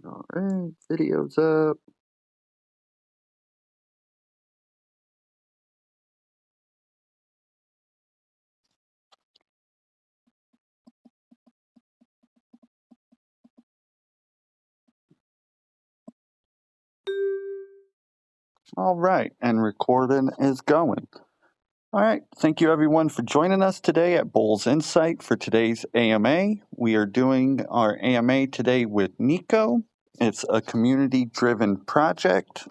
All right, video's up. All right, and recording is going. All right, thank you everyone for joining us today at Bulls Insight for today's AMA. We are doing our AMA today with NEKO. It's a community-driven project,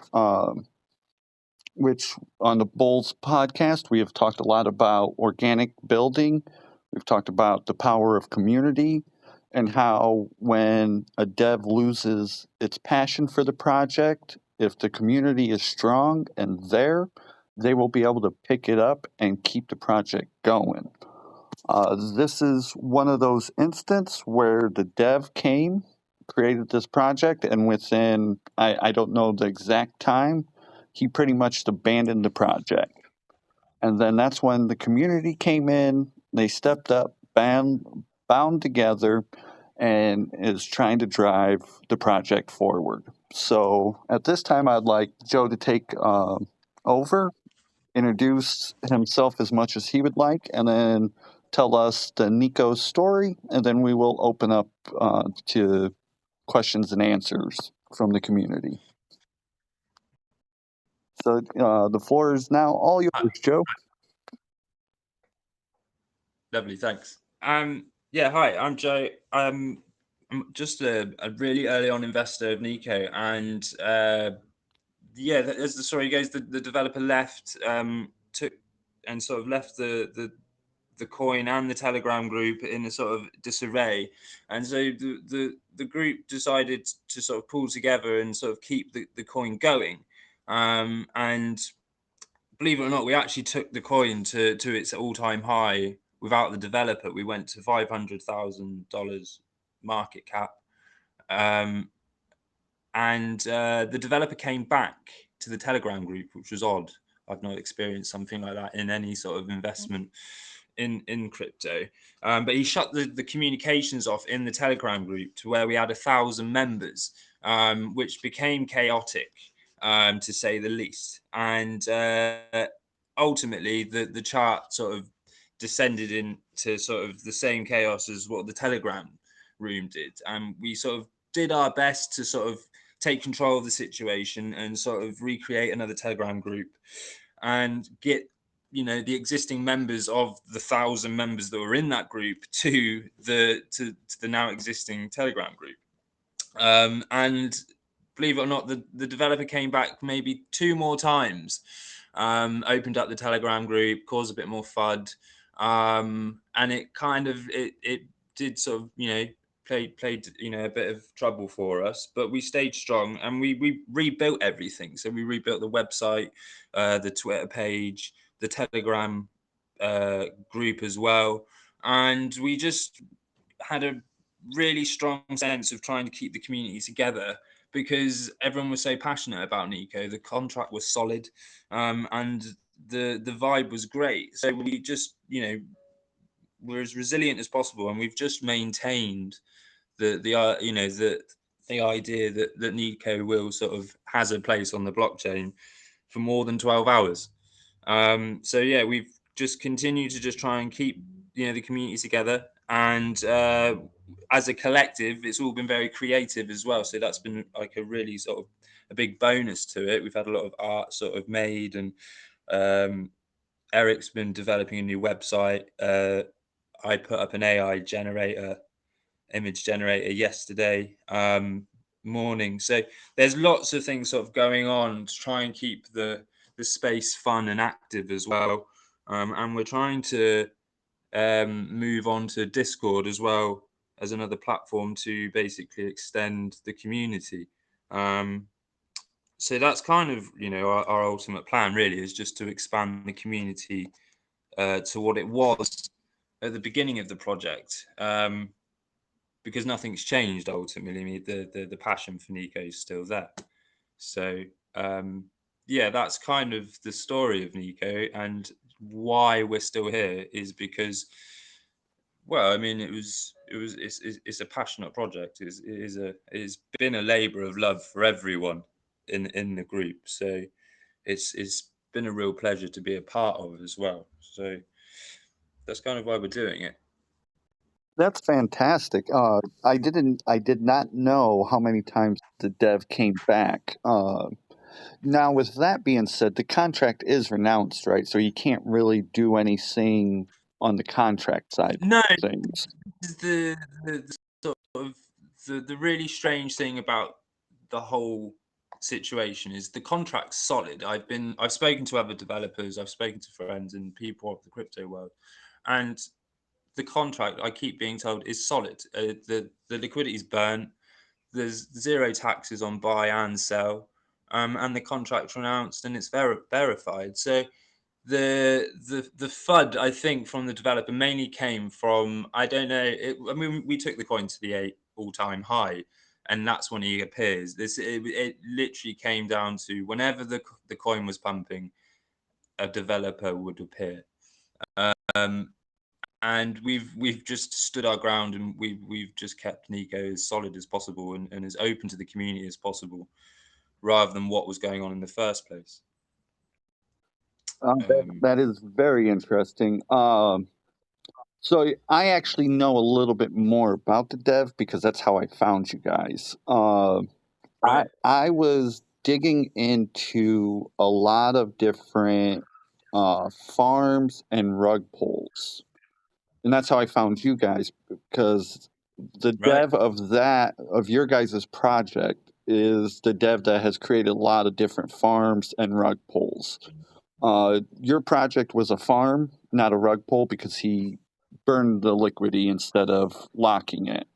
which on the Bulls podcast, we have talked a lot about organic building. We've talked about the power of community and how when a dev loses its passion for the project, if the community is strong and there, they will be able to pick it up and keep the project going. This is one of those instances where the dev came, created this project, and within, I don't know the exact time, he pretty much abandoned the project. And then that's when the community came in, they stepped up, bound together, and is trying to drive the project forward. So at this time, I'd like Joe to take over, introduce himself as much as he would like, and then tell us the NEKO story, and then we will open up to questions and answers from the community. So the floor is now all yours, Joe. Lovely, thanks. Yeah, hi, I'm Joe. I'm just a really early on investor of NEKO, and yeah, as the story goes, the developer left, took and sort of left the coin and the Telegram group in a sort of disarray, and so the group decided to sort of pull together and sort of keep the coin going, and believe it or not, we actually took the coin to its all-time high without the developer. We went to $500,000 market cap, um, and the developer came back to the Telegram group, which was odd. I've not experienced something like that in any sort of investment in crypto. But he shut the communications off in the Telegram group to where we had 1,000 members, which became chaotic, to say the least. And ultimately, the chart sort of descended into sort of the same chaos as what the Telegram room did. And we sort of did our best to sort of take control of the situation and sort of recreate another Telegram group and get the existing members of the 1,000 members that were in that group to the now existing Telegram group. And believe it or not, the developer came back maybe 2 more times, opened up the Telegram group, caused a bit more FUD, and it kind of it did sort of played a bit of trouble for us, but we stayed strong and we rebuilt everything. So we rebuilt the website, the Twitter page, the Telegram group as well, and we just had a really strong sense of trying to keep the community together because everyone was so passionate about NEKO. The contract was solid, and the vibe was great. So we just we're as resilient as possible, and we've just maintained the idea that NEKO will sort of has a place on the blockchain for more than 12 hours. So yeah, we've just continued to just try and keep the community together, and as a collective, it's all been very creative as well. So that's been like a really sort of a big bonus to it. We've had a lot of art sort of made, and Eric's been developing a new website. I put up an AI image generator yesterday morning. So there's lots of things sort of going on to try and keep the space fun and active as well. And we're trying to move on to Discord as well as another platform to basically extend the community. So that's kind of our ultimate plan really, is just to expand the community to what it was at the beginning of the project. Because nothing's changed ultimately. I mean, the passion for NEKO is still there. So yeah, that's kind of the story of NEKO, and why we're still here is because Well, I mean, it's a passionate project. It's been a labour of love for everyone in the group. So it's been a real pleasure to be a part of as well. So that's kind of why we're doing it. That's fantastic. I did not know how many times the dev came back. Now, with that being said, the contract is renounced, right? So you can't really do anything on the contract side No, of things. is the sort of the really strange thing about the whole situation is the contract's solid. I've spoken to other developers, I've spoken to friends and people of the crypto world, and the contract I keep being told is solid. The liquidity is burnt. There's zero taxes on buy and sell, and the contract's renounced and it's verified. So the FUD I think from the developer mainly came from I don't know. I mean, we took the coin to the 8 all-time high, and that's when he appears. It literally came down to whenever the coin was pumping, a developer would appear. Um, and we've just stood our ground, and we've just kept NEKO as solid as possible and as open to the community as possible, rather than what was going on in the first place. Um, That is very interesting. So I actually know a little bit more about the dev because that's how I found you guys. right, I was digging into a lot of different farms and rug pulls, and that's how I found you guys because the right, dev of your guys' project is the dev that has created a lot of different farms and rug pulls. Your project was a farm, not a rug pull, because he burned the liquidity instead of locking it.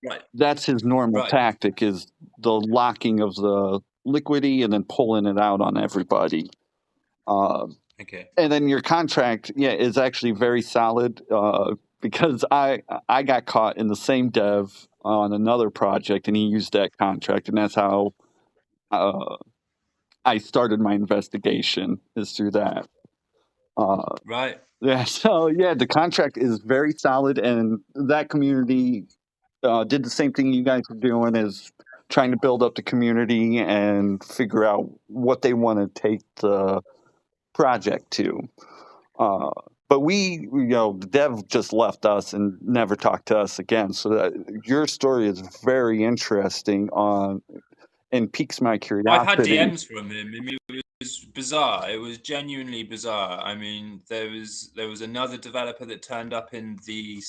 right, That's his normal right. tactic: is the locking of the liquidity and then pulling it out on everybody. Uh, Okay, and then your contract, yeah, is actually very solid because I got caught in the same dev on another project, and he used that contract, and that's how uh, I started my investigation is through that. Uh, right. yeah, so yeah, the contract is very solid, and that community did the same thing you guys are doing, is trying to build up the community and figure out what they want to take the project to. Uh, but the dev just left us and never talked to us again. So your story is very interesting on and piques my I've had curiosity. DMs from him. I mean, it was bizarre. It was genuinely bizarre. I mean, there was another developer that turned up in the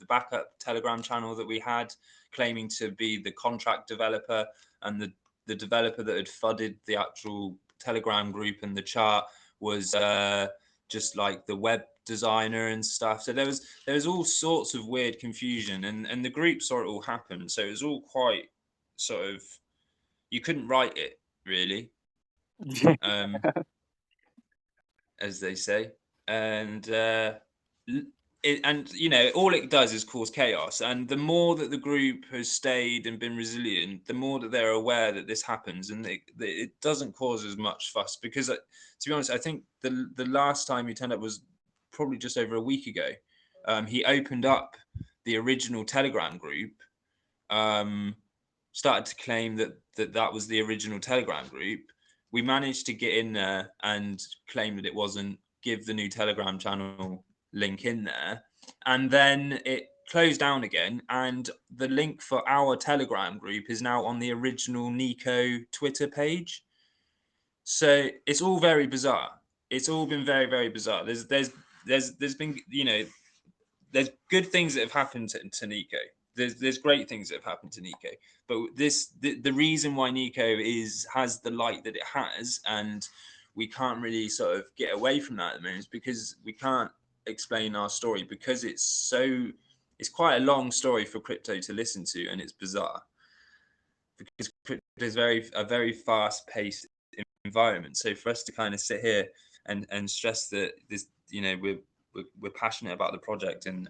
backup Telegram channel that we had, claiming to be the contract developer, and the developer that had fudded the actual Telegram group and the chart was just like the web designer and stuff. So there was all sorts of weird confusion, and the group saw it all happen. So it was all quite sort of, you couldn't write it really, um, as they say, and and all it does is cause chaos. And the more that the group has stayed and been resilient, the more that they're aware that this happens, and it doesn't cause as much fuss because, to be honest, I think the last time he turned up was probably just over a week ago. He opened up the original Telegram group. Um, Started to claim that was the original Telegram group. We managed to get in there and claim that it wasn't, give the new Telegram channel link in there, and then it closed down again. And the link for our Telegram group is now on the original NEKO Twitter page. So it's all very bizarre. It's all been very, very bizarre. There's been, there's good things that have happened to NEKO. There's great things that have happened to NEKO, but the reason why NEKO has the light that it has, and we can't really sort of get away from that at the moment, is because we can't explain our story, because it's quite a long story for crypto to listen to, and it's bizarre because crypto is a very fast paced environment. So for us to kind of sit here and stress that this, we're passionate about the project, and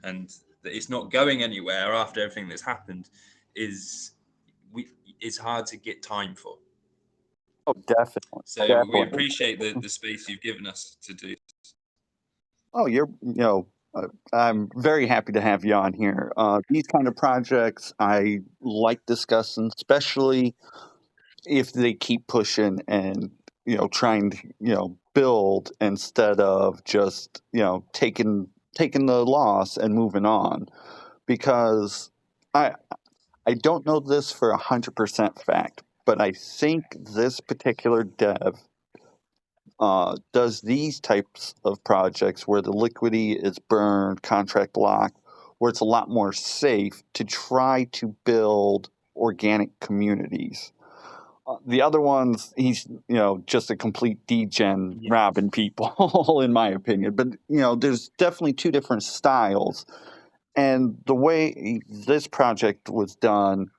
that it's not going anywhere after everything that's happened, is we it's hard to get time for. Oh, definitely, So we definitely. appreciate the space you've given us to do. Oh, you're I'm very happy to have you on here. These kind of projects I like discussing, especially if they keep pushing and trying to build instead of just taking the loss and moving on. Because I I don't know this for 100% fact, but I think this particular dev does these types of projects where the liquidity is burned, contract locked, where it's a lot more safe to try to build organic communities. The other ones, he's just a complete degen Yeah, robbing people, in my opinion. But there's definitely two different styles, and the way this project was done,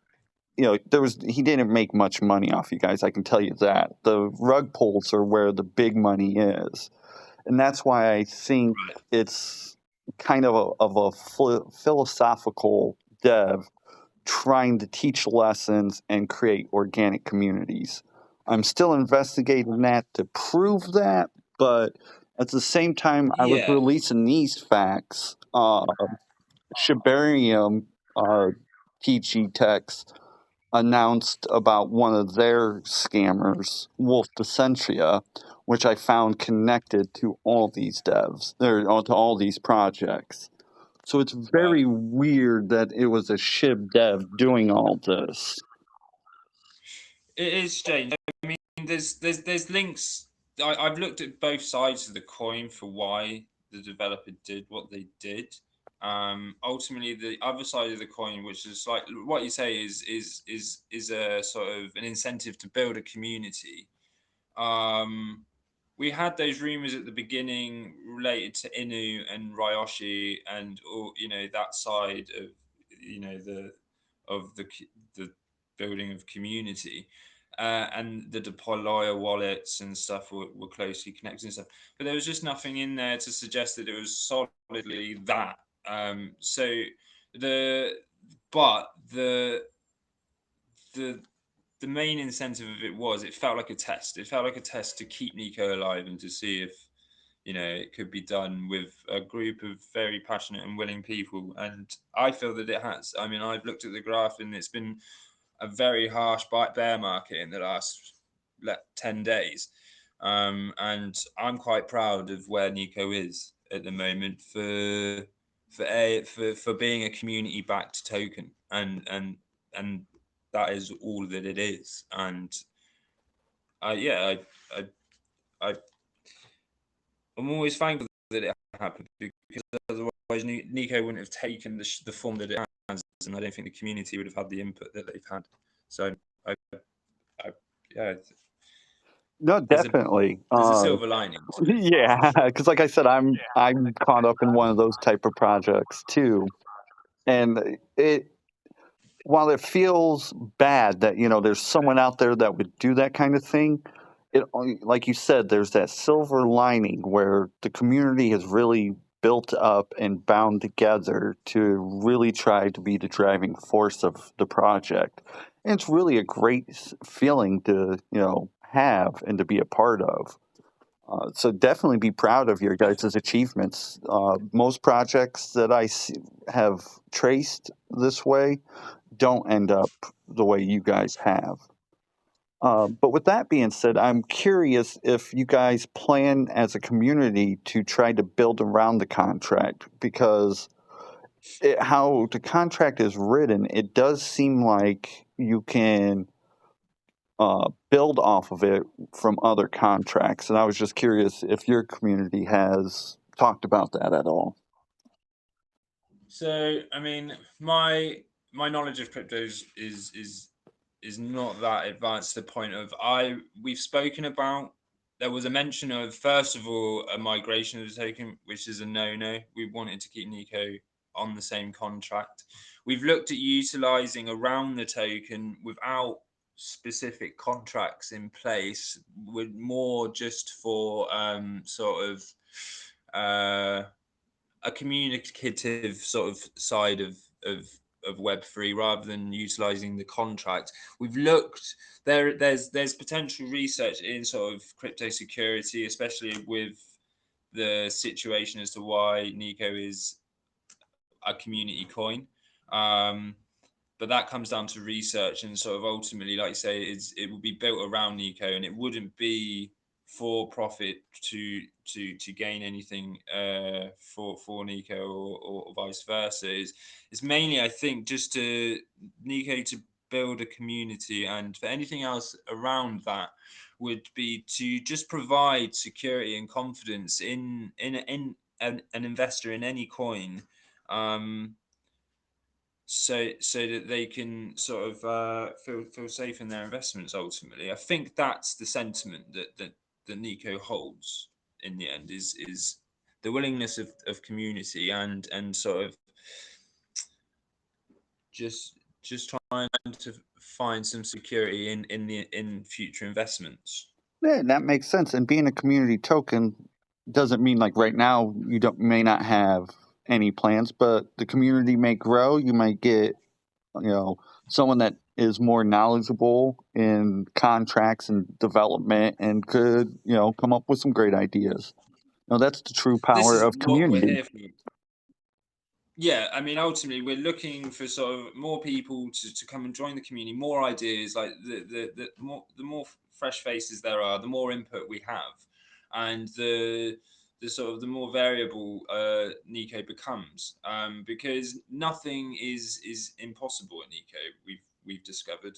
he didn't make much money off you guys. I can tell you that the rug pulls are where the big money is, and that's why I think right. it's kind of a philosophical dev trying to teach lessons and create organic communities. I'm still investigating that to prove that, but at the same time, I was Yeah, releasing these facts. Shibarium TG Techs announced about one of their scammers, Wolf Decentia, which I found connected to all these devs, or to all these projects. So it's right. very weird that it was a Shib dev doing all this. It is strange. I mean, there's links. I've looked at both sides of the coin for why the developer did what they did. Ultimately, the other side of the coin, which is like what you say, is a sort of an incentive to build a community. Um, we had those rumors at the beginning related to Inu and Ryoshi and all that side of the of the building of community. And the deployer wallets and stuff were closely connected and stuff, but there was just nothing in there to suggest that it was solidly that. So the but the the main incentive of it was it felt like a test. It felt like a test to keep NEKO alive and to see if it could be done with a group of very passionate and willing people. And I feel that it has. I mean, I've looked at the graph and it's been a very harsh bear market in the last 10 days. And I'm quite proud of where NEKO is at the moment for being a community backed token, and that is all that it is. And yeah, I, I I'm always thankful that it happened, because otherwise NEKO wouldn't have taken the form that it has, and I don't think the community would have had the input that they've had. So I, I yeah, No, there's a definitely. there's a silver lining to it for Yeah, sure. because like I said, I'm caught up in one of those type of projects too, and it while it feels bad that there's someone out there that would do that kind of thing, like you said, there's that silver lining where the community has really built up and bound together to really try to be the driving force of the project. And it's really a great feeling to have and to be a part of. So definitely be proud of your guys' achievements. Most projects that have traced this way don't end up the way you guys have. But with that being said, I'm curious if you guys plan as a community to try to build around the contract, because how the contract is written, it does seem like you can build off of it from other contracts. And I was just curious if your community has talked about that at all. So I mean, my knowledge of cryptos is not that advanced to the point of we've spoken about. There was a mention of, first of all, a migration of the token, which is a no. We wanted to keep NEKO on the same contract. We've looked at utilizing around the token without specific contracts in place, with more just for sort of uh, a communicative sort of side of Web3 rather than utilizing the contract. We've looked there's potential research in sort of crypto security, especially with the situation as to why NEKO is a community coin. Um, but that comes down to research and sort of ultimately, like you say, it will be built around NEKO, and it wouldn't be for profit to gain anything for NEKO or vice versa. It's mainly, I think, just to NEKO to build a community, and for anything else around that would be to just provide security and confidence in an investor in any coin, um, so that they can sort of feel safe in their investments. Ultimately, I think that's the sentiment that NEKO holds in the end, is the willingness of community and sort of just trying to find some security in future investments. Yeah, that makes sense. And being a community token doesn't mean like right now you don't may not have any plans, but the community may grow. You might get, someone that is more knowledgeable in contracts and development and could, come up with some great ideas. That's the true This power is of what we're community. here for. Yeah, I mean, ultimately, we're looking for sort of more people to come and join the community, more ideas. Like the more fresh faces there are, the more input we have, and the sort of the more variable NEKO becomes. Because nothing is impossible at NEKO. We've discovered,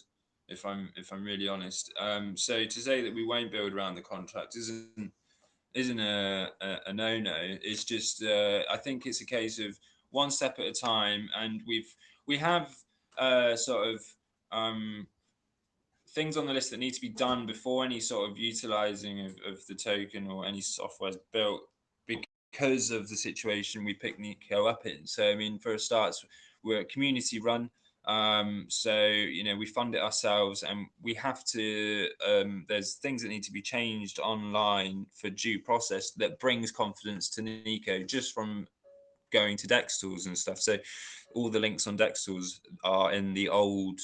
if I'm really honest. So to say that we won't build around the contract isn't a no no. It's just I think it's a case of one step at a time, and we have sort of um, things on the list that need to be done before any sort of utilizing of the token or any software is built, because of the situation we picked NEKO up in. So I mean, for a start, we're a community run. So we fund it ourselves, and we have to. There's things that need to be changed online for due process that brings confidence to NEKO just from going to Dex tools and stuff. So all the links on Dex tools are in the old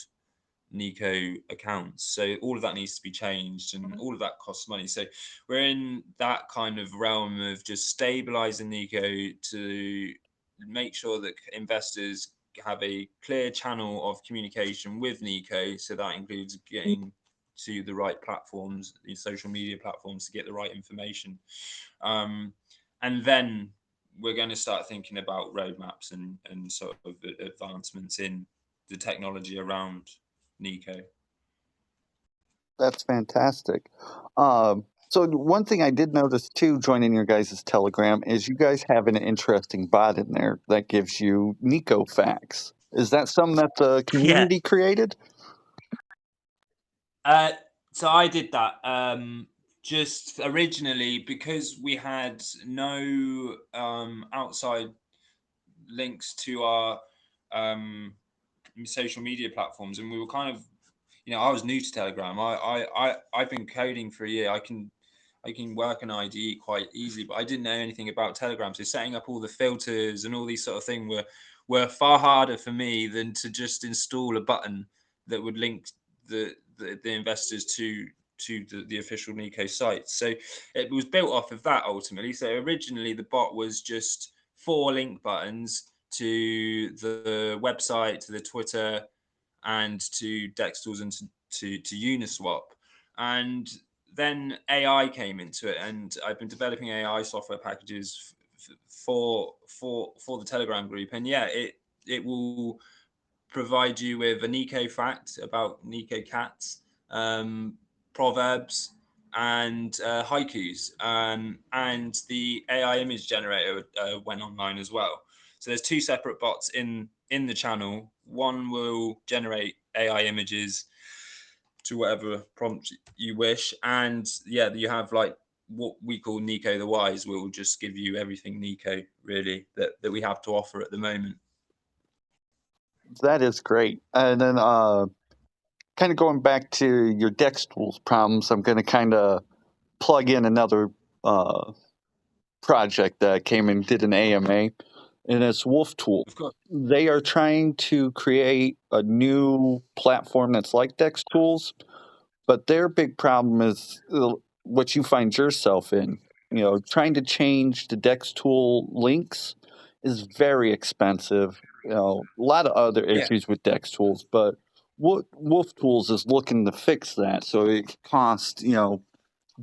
NEKO accounts. So all of that needs to be changed, and all of that costs money. So we're in that kind of realm of just stabilizing NEKO to make sure that investors have a clear channel of communication with NEKO. So that includes getting to the right platforms, the social media platforms, to get the right information. And then we're going to start thinking about roadmaps and sort of advancements in the technology around NEKO. That's fantastic. So one thing I did notice too, joining your guys' Telegram, is you guys have an interesting bot in there that gives you Nico facts. Is that something that the Yeah. community created? Uh, so I did that just originally because we had no outside links to our um, social media platforms, and we were kind of, I was new to Telegram. I've been coding for a year. I can work an IDE quite easily, but I didn't know anything about Telegram. So setting up all the filters and all these sort of things were far harder for me than to just install a button that would link the investors to the official NEKO site. So it was built off of that ultimately. So originally the bot was just 4 link buttons to the website, to the Twitter, and to Dextools and to Uniswap. And then AI came into it, and I've been developing AI software packages for the Telegram group. And yeah, it will provide you with a NEKO fact about NEKO cats, um, proverbs, and haikus. And the AI image generator went online as well. So there's 2 separate bots in the channel. One will generate AI images to whatever prompt you wish, and yeah, you have like what we call NEKO the Wise. Will just give you everything NEKO really that we have to offer at the moment. That is great. And then kind of going back to your Dex tools problems, I'm going to kind of plug in another uh, project that came and did an AMA, and it's Wolf Tool. Of course. They are trying to create a new platform that's like Dex Tools, but their big problem is what you find yourself in. trying to change the Dex tool links is very expensive. A lot of other Yeah. issues with Dex tools, but what Wolf Tools is looking to fix that. So it costs,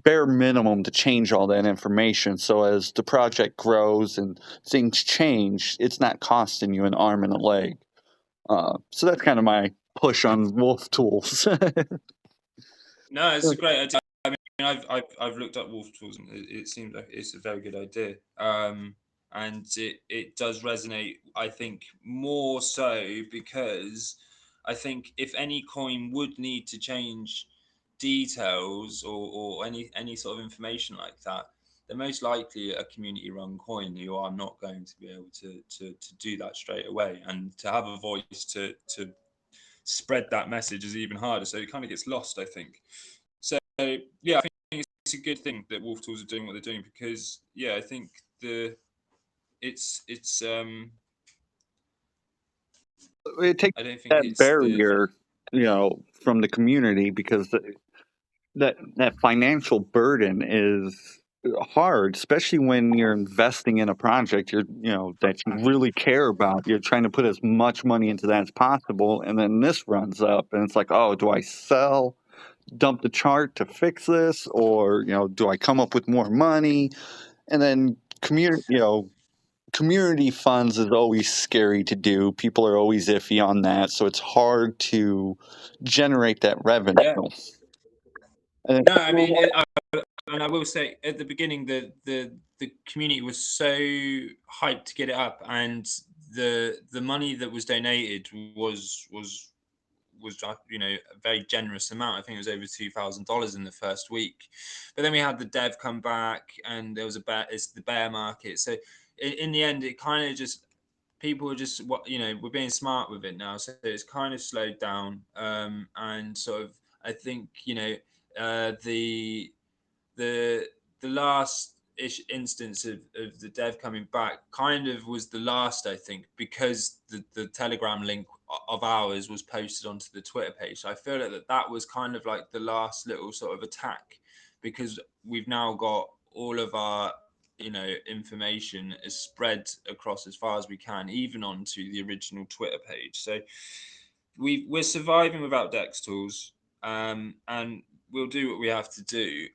bare minimum to change all that information. So as the project grows and things change, it's not costing you an arm and a leg. So that's kind of my push on Wolf Tools. No, it's a great idea. I mean, I've looked up wolf tools, and it seems like it's a very good idea. And it does resonate. I think more so because I think if any coin would need to change details or any sort of information like that, they're most likely a community run coin who are not going to be able to do that straight away, and to have a voice to spread that message is even harder. So it kind of gets lost, I think. So yeah, I think it's a good thing that Wolf Tools are doing what they're doing, because yeah, I think the it's It takes I don't think that it's the barrier, from the community because that financial burden is hard, especially when you're investing in a project that you really care about. You're trying to put as much money into that as possible, and then this runs up, and it's like, oh, do I sell, dump the chart to fix this, or do I come up with more money? And then community funds is always scary to do. People are always iffy on that, so it's hard to generate that revenue. yeah. And No, I mean, and I will say at the beginning, the community was so hyped to get it up, and the money that was donated was a very generous amount. I think it was over $2,000 in the first week. But then we had the dev come back, and there was it's the bear market. So in the end, it kind of just people are just we're being smart with it now. So it's kind of slowed down, and sort of I think the the the last ish instance of the dev coming back kind of was the last, I think, because the Telegram link of ours was posted onto the Twitter page. So I feel like that was kind of like the last little sort of attack, because we've now got all of our information is spread across as far as we can, even onto the original Twitter page. So we're surviving without Dex tools, and we'll do what we have to do.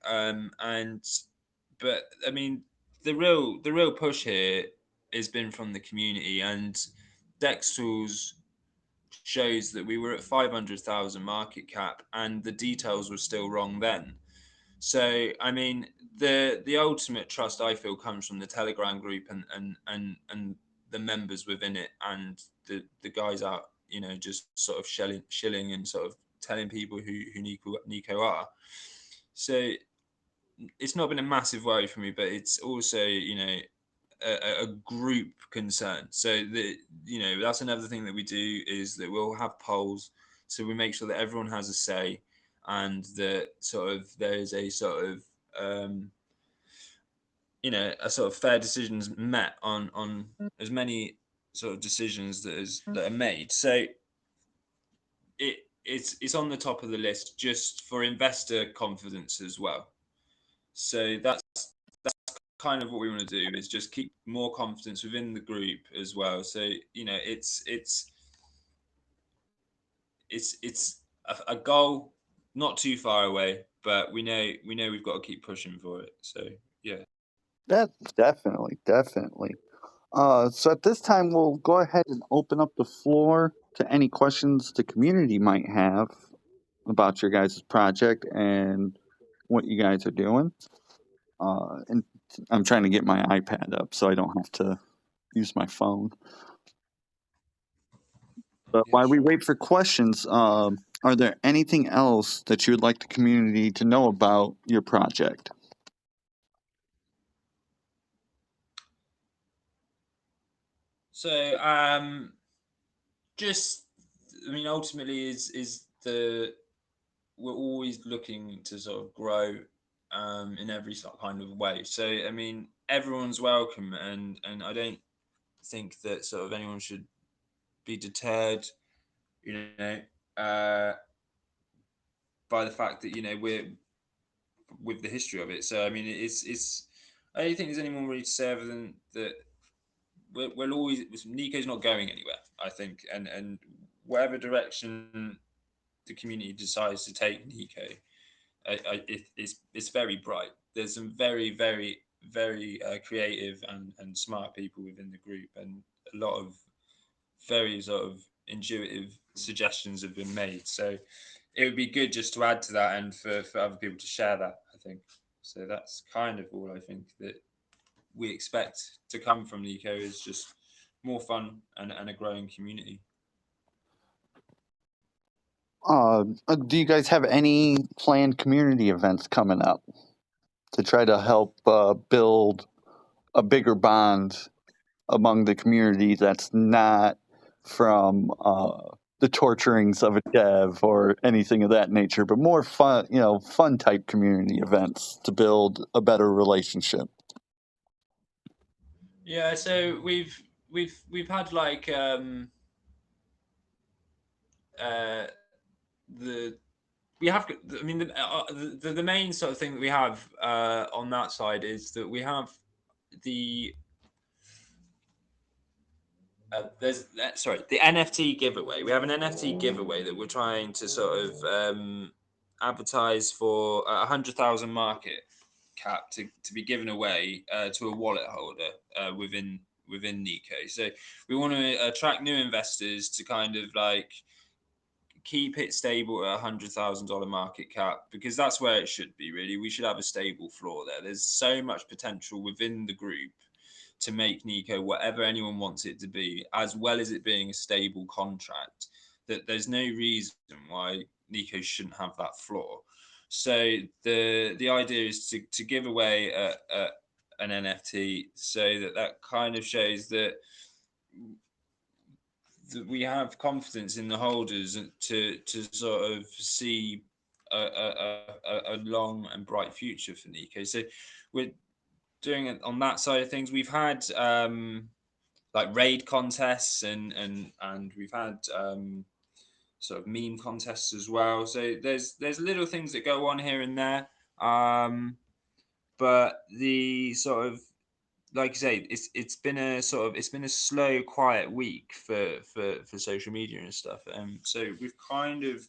But I mean, the real push here has been from the community, and Dex tools shows that we were at 500,000 market cap, and the details were still wrong then. So I mean, the ultimate trust I feel comes from the Telegram group and the members within it, and the guys out, just sort of shilling and sort of telling people who NEKO are. So it's not been a massive worry for me, but it's also a group concern. So that's another thing that we do, is that we'll have polls, so we make sure that everyone has a say, and that sort of there's a sort of a sort of fair decisions met on as many sort of decisions that are made. So it's on the top of the list just for investor confidence as well. So that's kind of what we want to do, is just keep more confidence within the group as well. So it's a goal not too far away, but we know we've got to keep pushing for it. So yeah. that definitely, definitely. So at this time, we'll go ahead and open up the floor to any questions the community might have about your guys' project and what you guys are doing. And I'm trying to get my iPad up so I don't have to use my phone. But Yeah, while we sure. wait for questions, are there anything else that you would like the community to know about your project? So just I mean, ultimately is the we're always looking to sort of grow in every sort of kind of way. So I mean, everyone's welcome, and I don't think that sort of anyone should be deterred, you know, uh, by the fact that we're with the history of it. So I mean, it's I don't think there's any more really to say other than that we'll always NEKO's not going anywhere. I think, and whatever direction the community decides to take NEKO, it's very bright. There's some very creative and smart people within the group, and a lot of very sort of intuitive suggestions have been made. So it would be good just to add to that and for other people to share that, I think. So that's kind of all I think that we expect to come from NEKO is just more fun and a growing community. Do you guys have any planned community events coming up to try to help build a bigger bond among the community that's not from the torturings of a dev or anything of that nature, but more fun, fun type community events to build a better relationship? Yeah, so we've had like uh the we have I mean the main sort of thing that we have on that side is that we have the there's sorry, the NFT giveaway. We have an NFT giveaway that we're trying to sort of advertise for 100,000 market cap to be given away to a wallet holder within NEKO. So we want to attract new investors to kind of like keep it stable at $100,000 market cap because that's where it should be. Really, we should have a stable floor there. There's so much potential within the group to make NEKO whatever anyone wants it to be, as well as it being a stable contract. That there's no reason why NEKO shouldn't have that floor. So the idea is to give away an NFT so that kind of shows that we have confidence in the holders to sort of see a long and bright future for NEKO. So we're doing it on that side of things. We've had like raid contests and we've had sort of meme contests as well. So there's little things that go on here and there. But the sort of like you say, it's been a slow, quiet week for social media and stuff. So we've kind of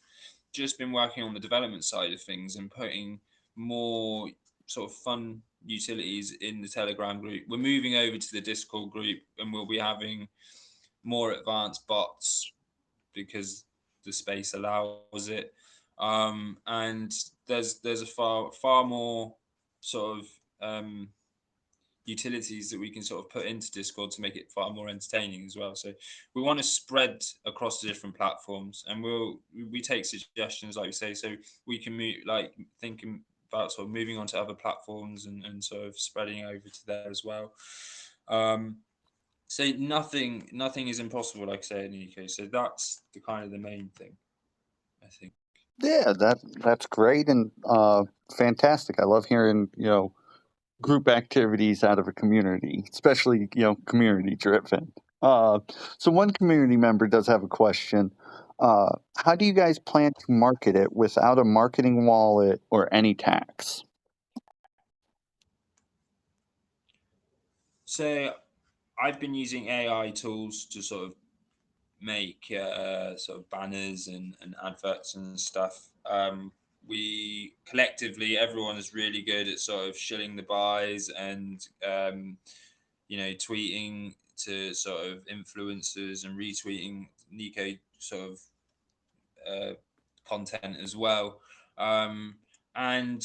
just been working on the development side of things and putting more sort of fun utilities in the Telegram group. We're moving over to the Discord group and we'll be having more advanced bots because the space allows it. And there's a far more sort of utilities that we can sort of put into Discord to make it far more entertaining as well. So we want to spread across the different platforms, and we take suggestions like we say, so we can move like thinking about sort of moving on to other platforms and sort of spreading over to there as well. So nothing is impossible, like I say in the UK. So that's the kind of the main thing, I think. Yeah, that's great and fantastic. I love hearing group activities out of a community, especially community driven. So one community member does have a question. How do you guys plan to market it without a marketing wallet or any tax? So I've been using AI tools to sort of make sort of banners and adverts and stuff. We collectively, everyone is really good at sort of shilling the buys and tweeting to sort of influencers and retweeting NEKO sort of uh, content as well. And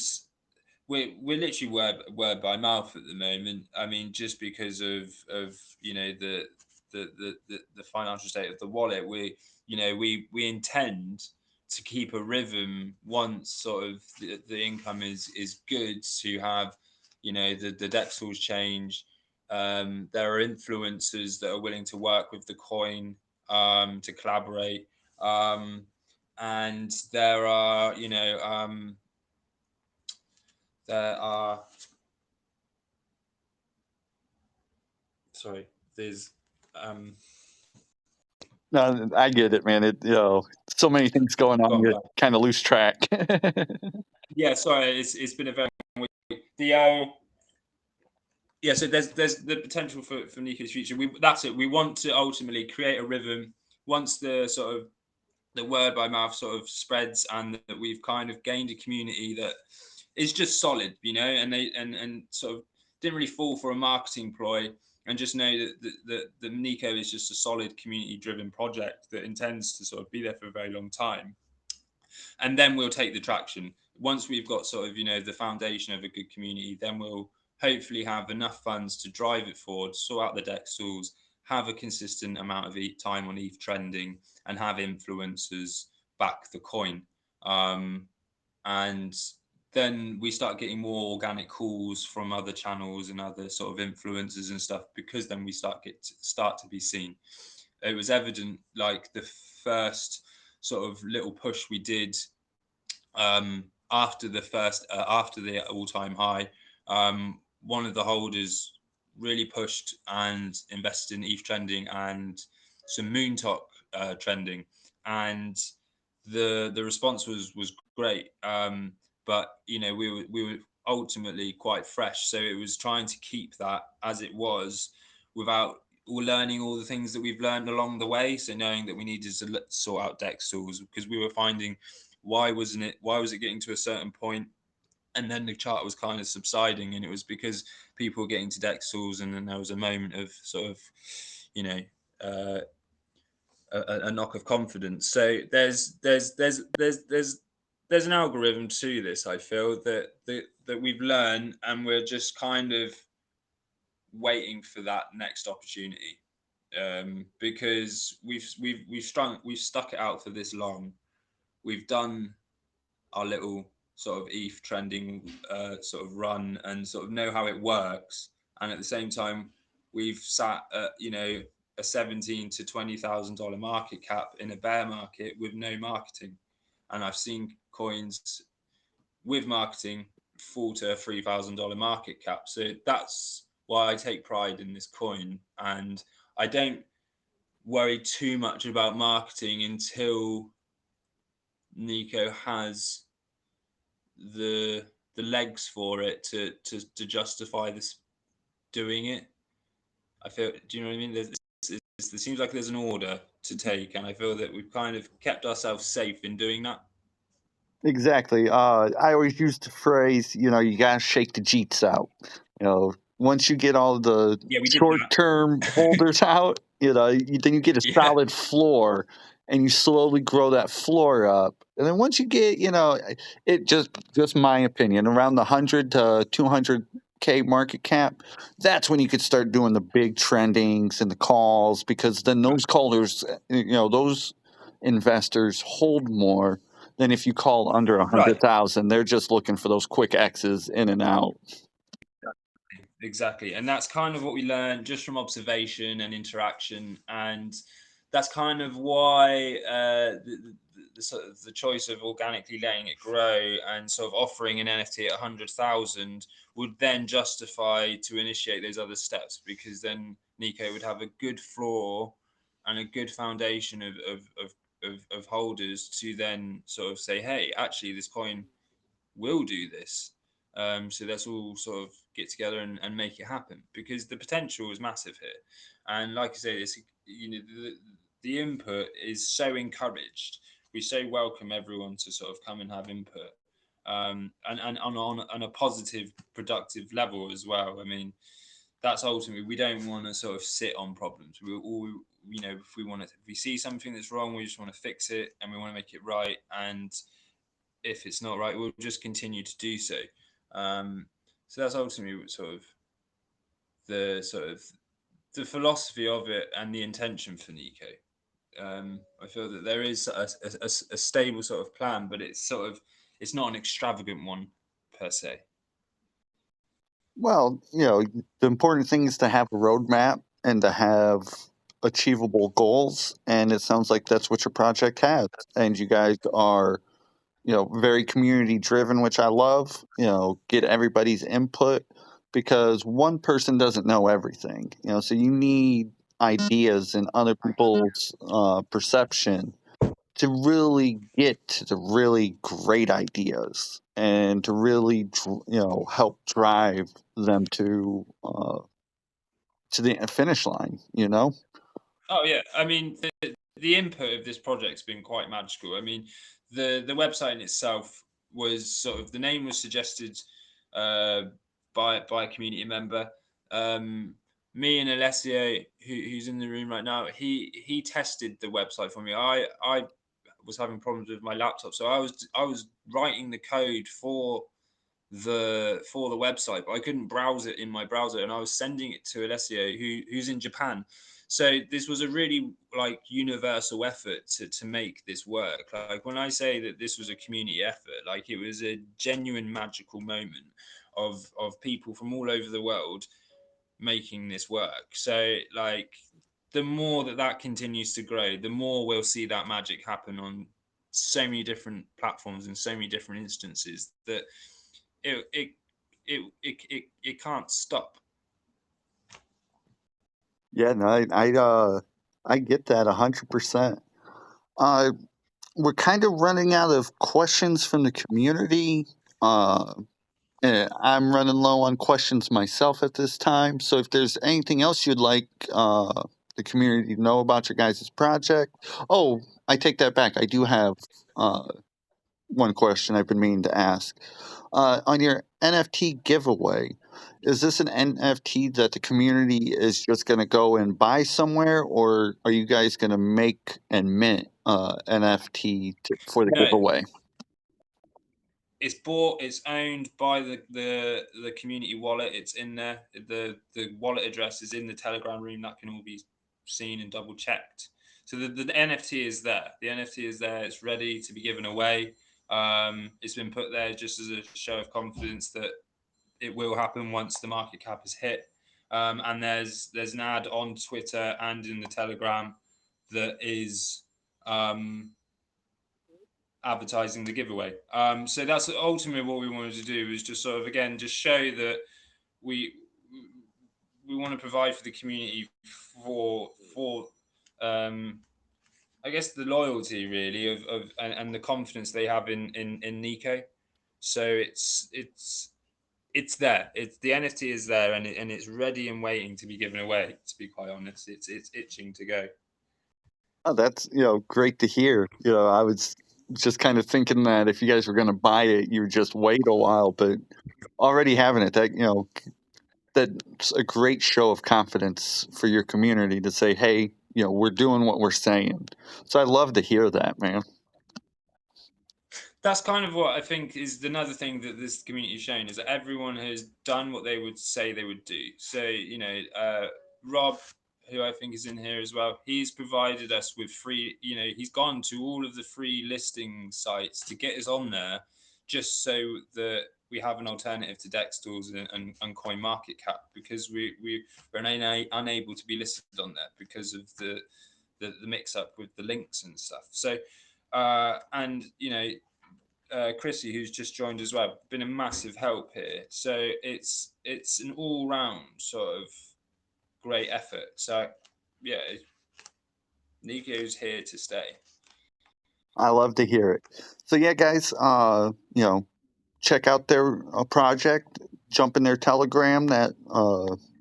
we're literally word by mouth at the moment. I mean, just because of the financial state of the wallet, we intend to keep a rhythm once sort of the income is good to have the dex tools change. There are influencers that are willing to work with the coin to collaborate. And there are sorry, there's um No, I get it, man. So many things going on, gone you back. kind of lose track. Yeah, sorry, it's been a very the yeah, so there's the potential for NEKO's future. That's it. We want to ultimately create a rhythm once the sort of the word by mouth sort of spreads, and that we've kind of gained a community that is just solid, and they and sort of didn't really fall for a marketing ploy, and just know that the NEKO is just a solid community driven project that intends to sort of be there for a very long time. And then we'll take the traction. Once we've got sort of the foundation of a good community, then we'll hopefully have enough funds to drive it forward, sort out the deck stalls, have a consistent amount of time on ETH trending, and have influencers back the coin. And then we start getting more organic calls from other channels and other sort of influencers and stuff, because then we start to be seen. It was evident, like the first sort of little push we did after the all-time high. One of the holders really pushed and invested in ETH trending and some moon talk trending, and the response was great. But we were ultimately quite fresh, so it was trying to keep that as it was without learning all the things that we've learned along the way. So knowing that we needed to sort out deck stalls, because we were finding why was it getting to a certain point and then the chart was kind of subsiding, and it was because people were getting to deck stalls, and then there was a moment of sort of uh, a knock of confidence. So there's an algorithm to this. I feel that we've learned, and we're just kind of waiting for that next opportunity, because we've stuck it out for this long. We've done our little sort of ETH trending sort of run, and sort of know how it works. And at the same time, we've sat at a $17,000 to $20,000 market cap in a bear market with no marketing, and I've seen coins with marketing fall to a $3,000 market cap. So that's why I take pride in this coin, and I don't worry too much about marketing until NEKO has the legs for it to justify this doing it. I feel. Do you know what I mean? There seems like there's an order to take, and I feel that we've kind of kept ourselves safe in doing that. Exactly. I always use the phrase, you gotta shake the jeets out. Once you get all the Yeah, we did short-term that. holders out, then you get a Yeah, solid floor, and you slowly grow that floor up. And then once you get, it just my opinion, around the 100 to 200K market cap, that's when you could start doing the big trendings and the calls, because then those callers, those investors hold more than if you call under a right. 100,000. They're just looking for those quick X's in and out. Exactly. And that's kind of what we learned just from observation and interaction. And that's kind of why the sort of the choice of organically letting it grow and sort of offering an NFT at 100,000 would then justify to initiate those other steps, because then NEKO would have a good floor and a good foundation of holders to then sort of say, hey, actually, this coin will do this. So let's all sort of get together and make it happen, because the potential is massive here. And like I say, it's the input is so encouraged. We so welcome everyone to sort of come and have input, and on a positive, productive level as well. I mean, that's ultimately, we don't want to sort of sit on problems. We all, if we see something that's wrong, we just want to fix it, and we want to make it right. And if it's not right, we'll just continue to do so. So that's ultimately sort of the philosophy of it and the intention for NEKO. I feel that there is a stable sort of plan, but it's not an extravagant one per se. Well, the important thing is to have a roadmap and to have achievable goals. And it sounds like that's what your project has. And you guys are, very community driven, which I love. Get everybody's input, because one person doesn't know everything. So you need ideas and other people's perception to really get to the really great ideas and to really help drive them to the finish line. Oh yeah, I mean the input of this project's been quite magical. I mean, the website in itself was sort of the name was suggested uh, by a community member. Um, Me and Alessio, who's in the room right now, he tested the website for me. I was having problems with my laptop, so I was writing the code for the website, but I couldn't browse it in my browser, and I was sending it to Alessio, who's in Japan. So this was a really like universal effort to make this work. Like when I say that this was a community effort, like it was a genuine magical moment of people from all over the world making this work. So like the more that continues to grow, the more we'll see that magic happen on so many different platforms and so many different instances that it it it can't stop. Yeah, no, I get that 100%. Uh, we're kind of running out of questions from the community. Uh, I'm running low on questions myself at this time. So if there's anything else you'd like the community to know about your guys' project, oh, I take that back. I do have uh, one question I've been meaning to ask. On your NFT giveaway, is this an NFT that the community is just going to go and buy somewhere, or are you guys going to make and mint NFT for the No, giveaway? it's bought, it's owned by the community wallet. It's in there. The wallet address is in the Telegram room. That can all be seen and double checked. So the NFT is there. The NFT is there. It's ready to be given away. It's been put there just as a show of confidence that it will happen once the market cap is hit. And there's an ad on Twitter and in the Telegram that is um, advertising the giveaway. So that's ultimately what we wanted to do, is just sort of again just show that we we want to provide for the community for um, I guess the loyalty really of and the confidence they have in NEKO. So it's there. It's the NFT is there, and it's ready and waiting to be given away. To be quite honest, it's itching to go. Oh, that's great to hear. I was just kind of thinking that if you guys were going to buy it, you would just wait a while, but already having it, that's a great show of confidence for your community to say, hey, we're doing what we're saying. So I love to hear that, man. That's kind of what I think is another thing that this community has shown, is that everyone has done what they would say they would do. So Rob, who I think is in here as well, he's provided us with free. He's gone to all of the free listing sites to get us on there, just so that we have an alternative to Dex tools and Coin Market Cap, because we're unable to be listed on there because of the mix up with the links and stuff. So and Chrissy, who's just joined as well, been a massive help here. So it's an all round sort of great effort. So yeah, Nico's here to stay. I love to hear it. So yeah, guys, check out their project. Jump in their Telegram. That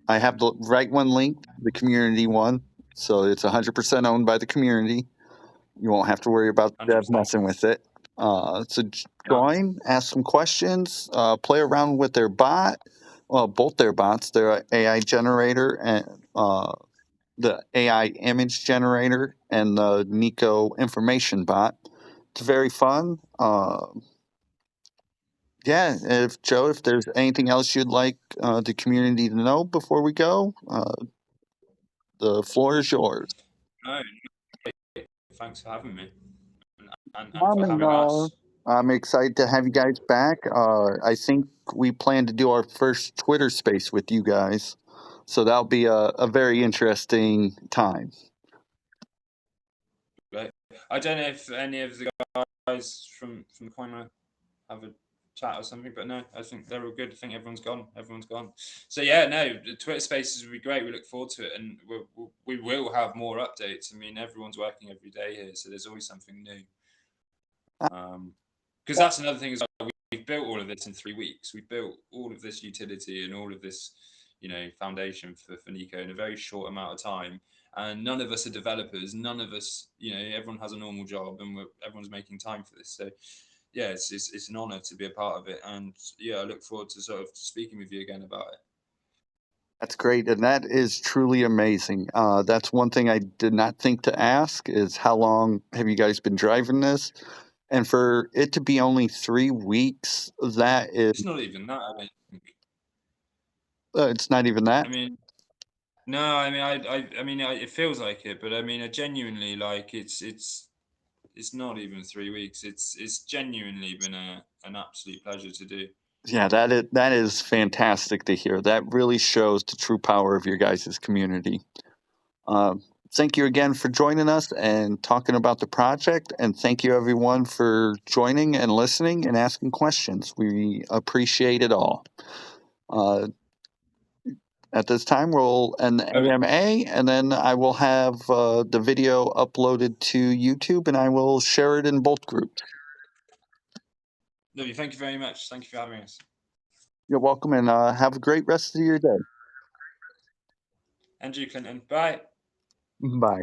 I have the right one linked, the community one. So it's 100% owned by the community. You won't have to worry about one Hundred Dev percent. messing with it. So No, join, ask some questions, play around with their bot. Well, both their bots, their AI generator and the AI image generator and the NEKO information bot. It's very fun. Yeah, if there's anything else you'd like the community to know before we go, the floor is yours. no. Thanks for having me and for And having us. I'm excited to have you guys back. I think we plan to do our first Twitter space with you guys. So that'll be a very interesting time. Right. I don't know if any of the guys from the corner have a chat or something. But no, I think they're all good. I think everyone's gone. Everyone's gone. So yeah, no, the Twitter Spaces will be great. We look forward to it, and we will have more updates. I mean, everyone's working every day here, so there's always something new. Because that's another thing is we've built all of this in 3 weeks. We built all of this utility and all of this, foundation for NEKO in a very short amount of time. And none of us are developers. None of us, everyone has a normal job, and everyone's making time for this. So, yeah, it's an honor to be a part of it. And yeah, I look forward to sort of speaking with you again about it. That's great, and that is truly amazing. That's one thing I did not think to ask is how long have you guys been driving this? And for it to be only 3 weeks, that is, It's not even that. it's not even that. I mean, no, I mean, it feels like it, but I mean, I genuinely like it's not even 3 weeks. It's genuinely been an absolute pleasure to do. Yeah, that is fantastic to hear. That really shows the true power of your guys' community. Uh, Thank you again for joining us and talking about the project. And thank you, everyone, for joining and listening and asking questions. We appreciate it all. Uh, at this time, we'll end the Lovely. AMA, and then I will have the video uploaded to YouTube, and I will share it in both groups. Lovely. Thank you very much. Thank you for having us. You're welcome, and have a great rest of your day. Andrew Clinton. Bye. Bye.